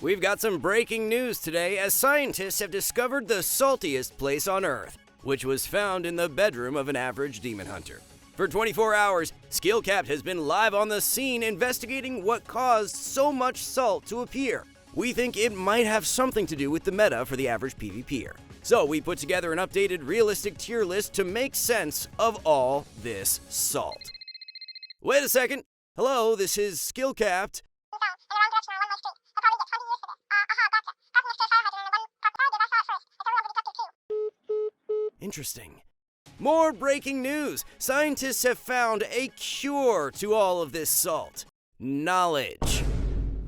We've got some breaking news today as scientists have discovered the saltiest place on Earth, which was found in the bedroom of an average demon hunter. For 24 hours, Skillcapped has been live on the scene investigating what caused so much salt to appear. We think it might have something to do with the meta for the average PvPer. So we put together an updated realistic tier list to make sense of all this salt. Wait a second. Hello, this is Skillcapped. Interesting. More breaking news! Scientists have found a cure to all of this salt. Knowledge.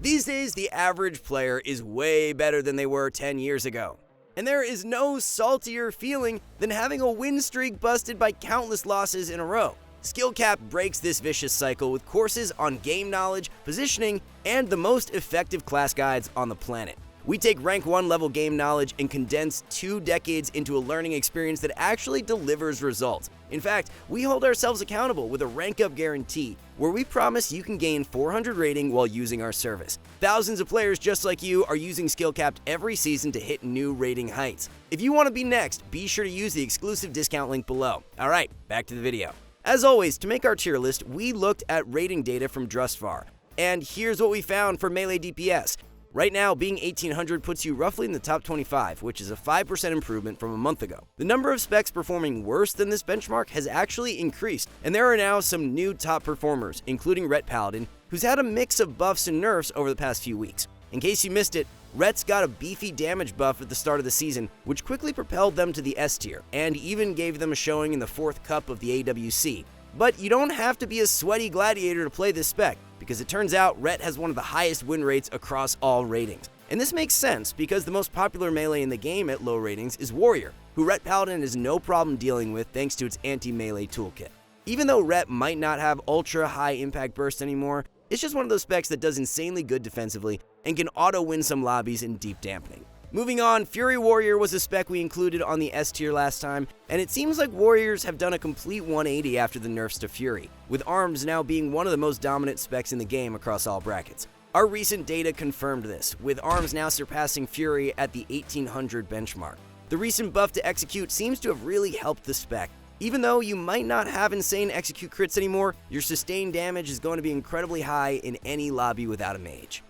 These days, the average player is way better than they were 10 years ago. And there is no saltier feeling than having a win streak busted by countless losses in a row. Skillcapped breaks this vicious cycle with courses on game knowledge, positioning, and the most effective class guides on the planet. We take rank 1 level game knowledge and condense 2 decades into a learning experience that actually delivers results. In fact, we hold ourselves accountable with a rank up guarantee, where we promise you can gain 400 rating while using our service. Thousands of players just like you are using Skillcapped every season to hit new rating heights. If you want to be next, be sure to use the exclusive discount link below. Alright, back to the video. As always, to make our tier list, we looked at rating data from Drustvar. And here's what we found for melee DPS. Right now, being 1800 puts you roughly in the top 25, which is a 5% improvement from a month ago. The number of specs performing worse than this benchmark has actually increased, and there are now some new top performers, including Ret Paladin, who's had a mix of buffs and nerfs over the past few weeks. In case you missed it, Ret's got a beefy damage buff at the start of the season, which quickly propelled them to the S tier, and even gave them a showing in the 4th cup of the AWC. But you don't have to be a sweaty gladiator to play this spec, because it turns out Ret has one of the highest win rates across all ratings. And this makes sense because the most popular melee in the game at low ratings is Warrior, who Ret Paladin has no problem dealing with thanks to its anti-melee toolkit. Even though Ret might not have ultra high impact burst anymore, it's just one of those specs that does insanely good defensively and can auto-win some lobbies in deep dampening. Moving on, Fury Warrior was a spec we included on the S tier last time, and it seems like Warriors have done a complete 180 after the nerfs to Fury, with Arms now being one of the most dominant specs in the game across all brackets. Our recent data confirmed this, with Arms now surpassing Fury at the 1800 benchmark. The recent buff to Execute seems to have really helped the spec. Even though you might not have insane Execute crits anymore, your sustained damage is going to be incredibly high in any lobby without a mage.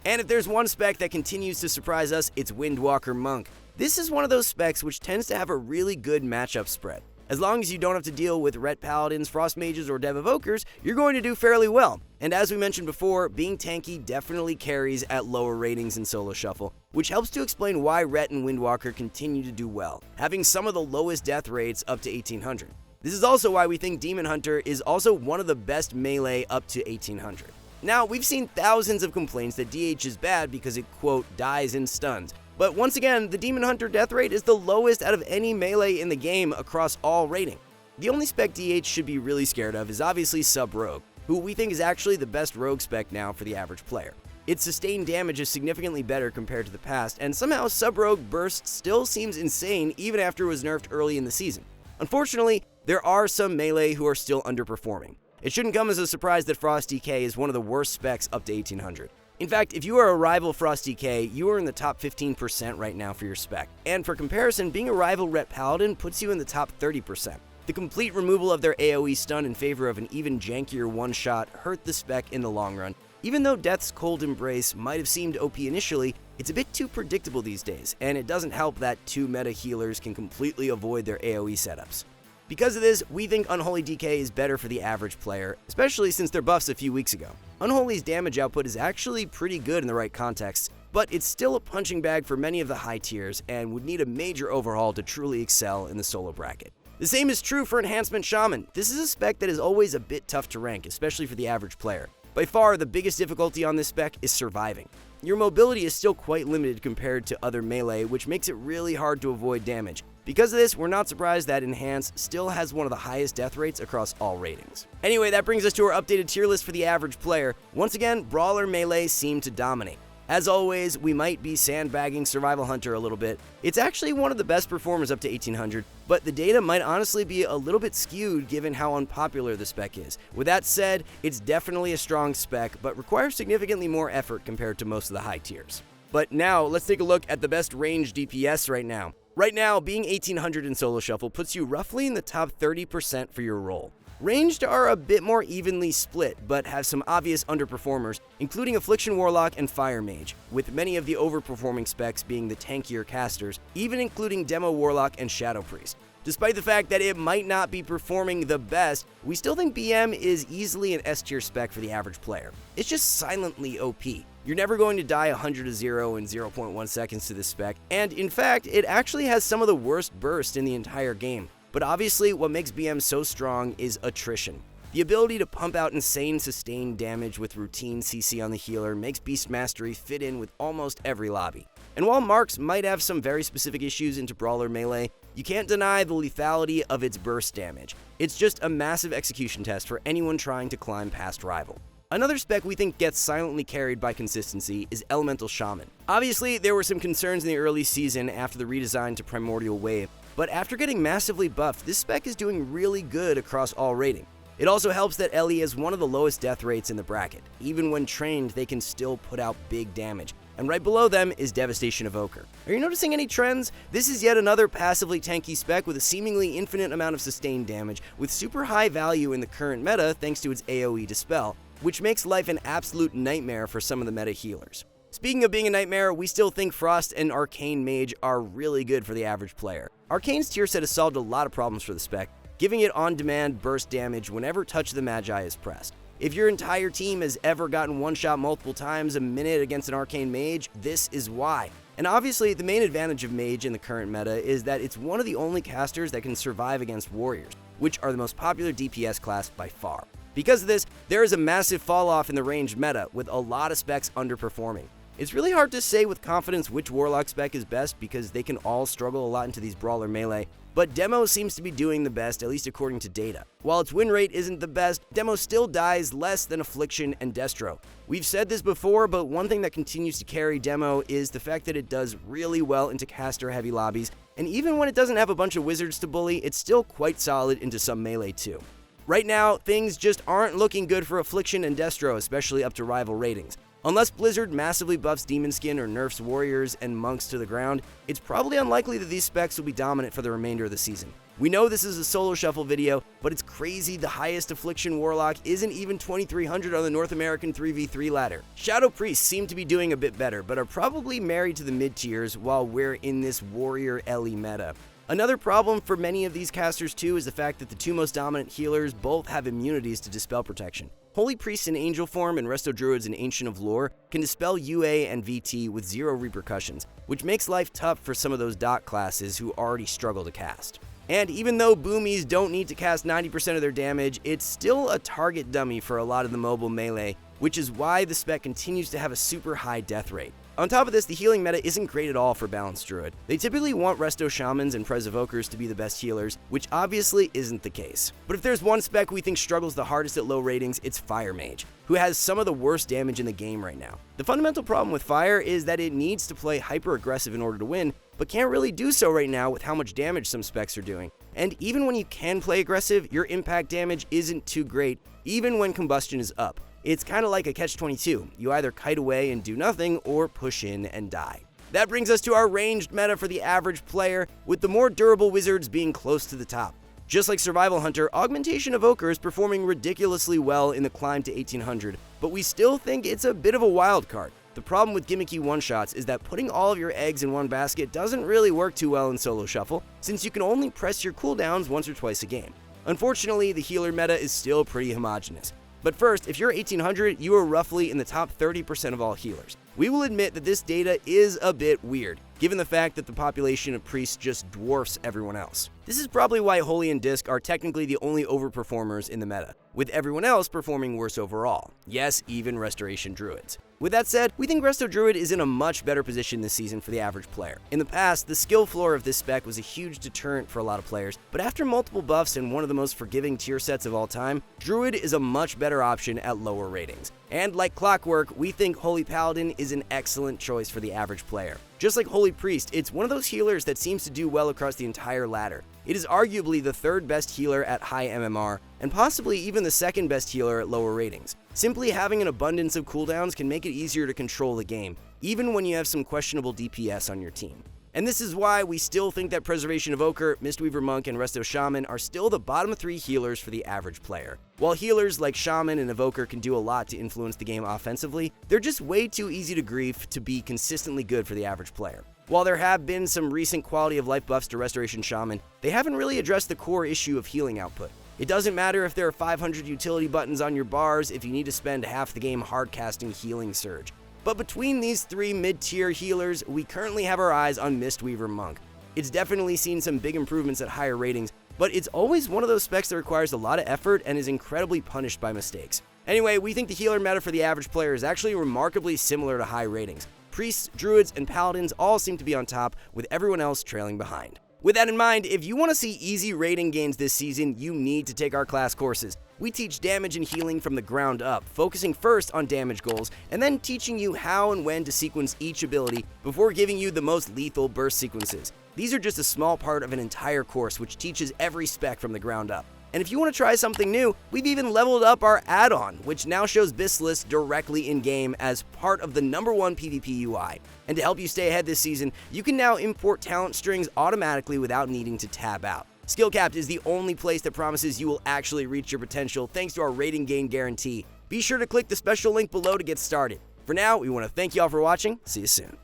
And if there's one spec that continues to surprise us, it's Windwalker Monk. This is one of those specs which tends to have a really good matchup spread. As long as you don't have to deal with Ret Paladins, Frost Mages, or Dev Evokers, you're going to do fairly well. And as we mentioned before, being tanky definitely carries at lower ratings in Solo Shuffle, which helps to explain why Ret and Windwalker continue to do well, having some of the lowest death rates up to 1800. This is also why we think Demon Hunter is also one of the best melee up to 1800. Now, we've seen thousands of complaints that DH is bad because it, quote, dies and stuns. But once again, the Demon Hunter death rate is the lowest out of any melee in the game across all rating. The only spec DH should be really scared of is obviously Sub-Rogue, who we think is actually the best rogue spec now for the average player. Its sustained damage is significantly better compared to the past, and somehow Sub-Rogue burst still seems insane even after it was nerfed early in the season. Unfortunately, there are some melee who are still underperforming. It shouldn't come as a surprise that Frost DK is one of the worst specs up to 1800. In fact, if you are a rival Frost DK, you are in the top 15% right now for your spec. And for comparison, being a rival Ret Paladin puts you in the top 30%. The complete removal of their AoE stun in favor of an even jankier one-shot hurt the spec in the long run. Even though Death's Cold Embrace might have seemed OP initially, it's a bit too predictable these days, and it doesn't help that 2 meta healers can completely avoid their AoE setups. Because of this, we think Unholy DK is better for the average player, especially since their buffs a few weeks ago. Unholy's damage output is actually pretty good in the right context, but it's still a punching bag for many of the high tiers and would need a major overhaul to truly excel in the solo bracket. The same is true for Enhancement Shaman. This is a spec that is always a bit tough to rank, especially for the average player. By far, the biggest difficulty on this spec is surviving. Your mobility is still quite limited compared to other melee, which makes it really hard to avoid damage. Because of this, we're not surprised that Enhance still has one of the highest death rates across all ratings. Anyway, that brings us to our updated tier list for the average player. Once again, Brawler Melee seem to dominate. As always, we might be sandbagging Survival Hunter a little bit. It's actually one of the best performers up to 1800, but the data might honestly be a little bit skewed given how unpopular the spec is. With that said, it's definitely a strong spec, but requires significantly more effort compared to most of the high tiers. But now, let's take a look at the best range DPS right now. Right now, being 1800 in Solo Shuffle puts you roughly in the top 30% for your role. Ranged are a bit more evenly split, but have some obvious underperformers, including Affliction Warlock and Fire Mage, with many of the overperforming specs being the tankier casters, even including Demo Warlock and Shadow Priest. Despite the fact that it might not be performing the best, we still think BM is easily an S tier spec for the average player. It's just silently OP. You're never going to die 100 to 0 in 0.1 seconds to this spec, and in fact, it actually has some of the worst burst in the entire game. But obviously, what makes BM so strong is attrition. The ability to pump out insane sustained damage with routine CC on the healer makes Beast Mastery fit in with almost every lobby. And while Marks might have some very specific issues into Brawler Melee, you can't deny the lethality of its burst damage. It's just a massive execution test for anyone trying to climb past Rival. Another spec we think gets silently carried by consistency is Elemental Shaman. Obviously, there were some concerns in the early season after the redesign to Primordial Wave, but after getting massively buffed, this spec is doing really good across all rating. It also helps that Ellie has one of the lowest death rates in the bracket. Even when trained, they can still put out big damage. And right below them is Devastation Evoker. Are you noticing any trends? This is yet another passively tanky spec with a seemingly infinite amount of sustained damage, with super high value in the current meta thanks to its AoE Dispel, which makes life an absolute nightmare for some of the meta healers. Speaking of being a nightmare, we still think Frost and Arcane Mage are really good for the average player. Arcane's tier set has solved a lot of problems for the spec, giving it on-demand burst damage whenever Touch of the Magi is pressed. If your entire team has ever gotten one-shot multiple times a minute against an Arcane Mage, this is why. And obviously, the main advantage of Mage in the current meta is that it's one of the only casters that can survive against Warriors, which are the most popular DPS class by far. Because of this, there is a massive fall-off in the ranged meta, with a lot of specs underperforming. It's really hard to say with confidence which Warlock spec is best because they can all struggle a lot into these Brawler Melee, but Demo seems to be doing the best, at least according to data. While its win rate isn't the best, Demo still dies less than Affliction and Destro. We've said this before, but one thing that continues to carry Demo is the fact that it does really well into caster-heavy lobbies, and even when it doesn't have a bunch of wizards to bully, it's still quite solid into some melee too. Right now, things just aren't looking good for Affliction and Destro, especially up to rival ratings. Unless Blizzard massively buffs Demon Skin or nerfs Warriors and Monks to the ground, it's probably unlikely that these specs will be dominant for the remainder of the season. We know this is a Solo Shuffle video, but it's crazy the highest Affliction Warlock isn't even 2300 on the North American 3v3 ladder. Shadow Priests seem to be doing a bit better, but are probably married to the mid-tiers while we're in this Warrior Ellie meta. Another problem for many of these casters too is the fact that the two most dominant healers both have immunities to Dispel Protection. Holy Priests in Angel form and Resto Druids in Ancient of Lore can dispel UA and VT with zero repercussions, which makes life tough for some of those dot classes who already struggle to cast. And even though Boomies don't need to cast 90% of their damage, it's still a target dummy for a lot of the mobile melee, which is why the spec continues to have a super high death rate. On top of this, the healing meta isn't great at all for Balanced Druid. They typically want Resto Shamans and Prez Evokers to be the best healers, which obviously isn't the case. But if there's one spec we think struggles the hardest at low ratings, it's Fire Mage, who has some of the worst damage in the game right now. The fundamental problem with Fire is that it needs to play hyper-aggressive in order to win, but can't really do so right now with how much damage some specs are doing. And even when you can play aggressive, your impact damage isn't too great, even when combustion is up. It's kind of like a catch-22. You either kite away and do nothing, or push in and die. That brings us to our ranged meta for the average player, with the more durable wizards being close to the top. Just like Survival Hunter, Augmentation Evoker is performing ridiculously well in the climb to 1800, but we still think it's a bit of a wild card. The problem with gimmicky one-shots is that putting all of your eggs in one basket doesn't really work too well in Solo Shuffle, since you can only press your cooldowns once or twice a game. Unfortunately, the healer meta is still pretty homogenous. But first, if you're 1800, you are roughly in the top 30% of all healers. We will admit that this data is a bit weird, given the fact that the population of priests just dwarfs everyone else. This is probably why Holy and Disc are technically the only overperformers in the meta, with everyone else performing worse overall. Yes, even Restoration Druids. With that said, we think Resto Druid is in a much better position this season for the average player. In the past, the skill floor of this spec was a huge deterrent for a lot of players, but after multiple buffs and one of the most forgiving tier sets of all time, Druid is a much better option at lower ratings. And like clockwork, we think Holy Paladin is an excellent choice for the average player. Just like Holy Priest, it's one of those healers that seems to do well across the entire ladder. It is arguably the third best healer at high MMR, and possibly even the second best healer at lower ratings. Simply having an abundance of cooldowns can make it easier to control the game, even when you have some questionable DPS on your team. And this is why we still think that Preservation Evoker, Mistweaver Monk, and Resto Shaman are still the bottom 3 healers for the average player. While healers like Shaman and Evoker can do a lot to influence the game offensively, they're just way too easy to grief to be consistently good for the average player. While there have been some recent quality of life buffs to Restoration Shaman, they haven't really addressed the core issue of healing output. It doesn't matter if there are 500 utility buttons on your bars if you need to spend half the game hardcasting Healing Surge. But between these 3 mid-tier healers, we currently have our eyes on Mistweaver Monk. It's definitely seen some big improvements at higher ratings, but it's always one of those specs that requires a lot of effort and is incredibly punished by mistakes. Anyway, we think the healer meta for the average player is actually remarkably similar to high ratings. Priests, druids, and paladins all seem to be on top, with everyone else trailing behind. With that in mind, if you want to see easy rating gains this season, you need to take our class courses. We teach damage and healing from the ground up, focusing first on damage goals, and then teaching you how and when to sequence each ability before giving you the most lethal burst sequences. These are just a small part of an entire course which teaches every spec from the ground up. And if you want to try something new, we've even leveled up our add-on, which now shows Bislists directly in-game as part of the #1 PvP UI. And to help you stay ahead this season, you can now import talent strings automatically without needing to tab out. Skillcapped is the only place that promises you will actually reach your potential thanks to our rating gain guarantee. Be sure to click the special link below to get started. For now, we want to thank you all for watching. See you soon.